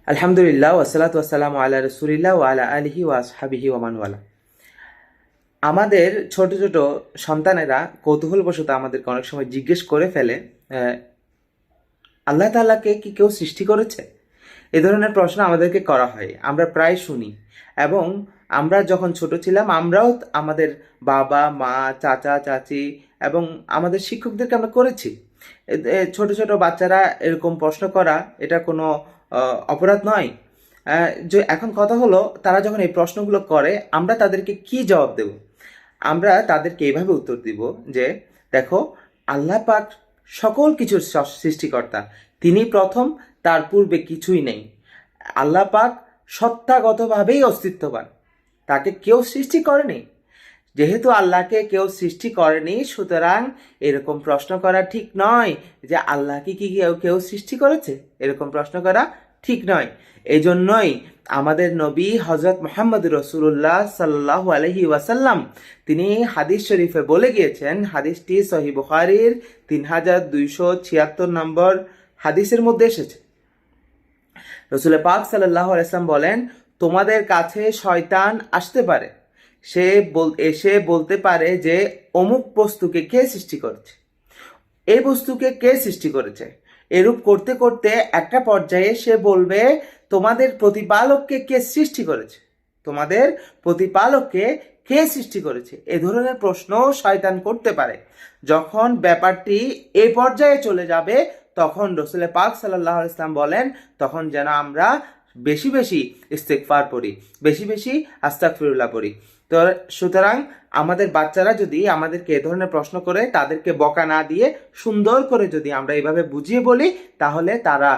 আলহামদুলিল্লাহ ওয়াসসালাতু ওয়াসসালামু আলা রাসূলিল্লাহ ওয়া আলা আলিহি ওয়া আসহাবিহি ওয়া মান ওয়ালা। আমাদের ছোট ছোট সন্তানেরা কৌতূহলবশত আমাদেরকে অনেক সময় জিজ্ঞেস করে ফেলে, আহ, আল্লাহ তাআলাকে কি কেউ সৃষ্টি করেছে? এ ধরনের প্রশ্ন আমাদেরকে করা হয়, আমরা প্রায় শুনি। এবং আমরা যখন ছোট ছিলাম আমরাও আমাদের বাবা মা চাচা চাচি এবং আমাদের শিক্ষকদেরকে আমরা করেছি। ছোট ছোট বাচ্চারা এরকম প্রশ্ন করা এটা কোনো অপরাধ নয়। যে এখন কথা হলো, তারা যখন এই প্রশ্নগুলো করে আমরা তাদেরকে কি জবাব দেব? আমরা তাদেরকে এইভাবে উত্তর দিব যে, দেখো, আল্লাহ পাক সকল কিছুর সৃষ্টিকর্তা। তিনি প্রথম, তার পূর্বে কিছুই নেই। আল্লাহ পাক সত্তাগতভাবেই অস্তিত্ববান, তাকে কেউ সৃষ্টি করেনি। যেহেতু আল্লাহকে কেউ সৃষ্টি করেনি, সুতরাং এরকম প্রশ্ন করা ঠিক নয় যে আল্লাহকে কি কেউ কেউ সৃষ্টি করেছে, এরকম প্রশ্ন করা ঠিক নয়। এই জন্যই আমাদের নবী হজরত মোহাম্মদ রসুল্লাহ সাল্লাহ আলহি ওয়াসাল্লাম তিনি হাদিস শরীফে বলে গিয়েছেন, হাদিসটি সহিহ বুখারীর 3276 নম্বর হাদিসের মধ্যে এসেছে। রসুল পাক সাল্লাহ আলাইসাল্লাম বলেন, তোমাদের কাছে শয়তান আসতে পারে, সে এসে বলতে পারে যে অমুক বস্তুকে কে সৃষ্টি করেছে, এই বস্তুকে কে সৃষ্টি করেছে। এরূপ করতে করতে একটা পর্যায়ে সে বলবে, তোমাদের প্রতিপালককে কে সৃষ্টি করেছে, তোমাদের প্রতিপালককে কে সৃষ্টি করেছে। এ ধরনের প্রশ্ন শয়তান করতে পারে। যখন ব্যাপারটি এ পর্যায়ে চলে যাবে, তখন রসুল পাক সাল্লাহ ইসলাম বলেন, তখন যেন আমরা বেশি বেশি ইস্তেগফার পড়ি, বেশি বেশি আস্তাগফিরুল্লাহ পড়ি। তো সুতরাং আমাদের বাচ্চারা যদি আমাদেরকে এ ধরনের প্রশ্ন করে, তাদেরকে বকা না দিয়ে সুন্দর করে যদি আমরা এইভাবে বুঝিয়ে বলি, তাহলে তারা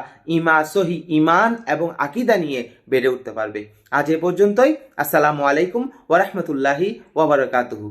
সহি ইমান এবং আকীদা নিয়ে বেড়ে উঠতে পারবে। আজ এ পর্যন্তই। আসসালামু আলাইকুম ওয়া রাহমাতুল্লাহি ওয়া বারাকাতুহু।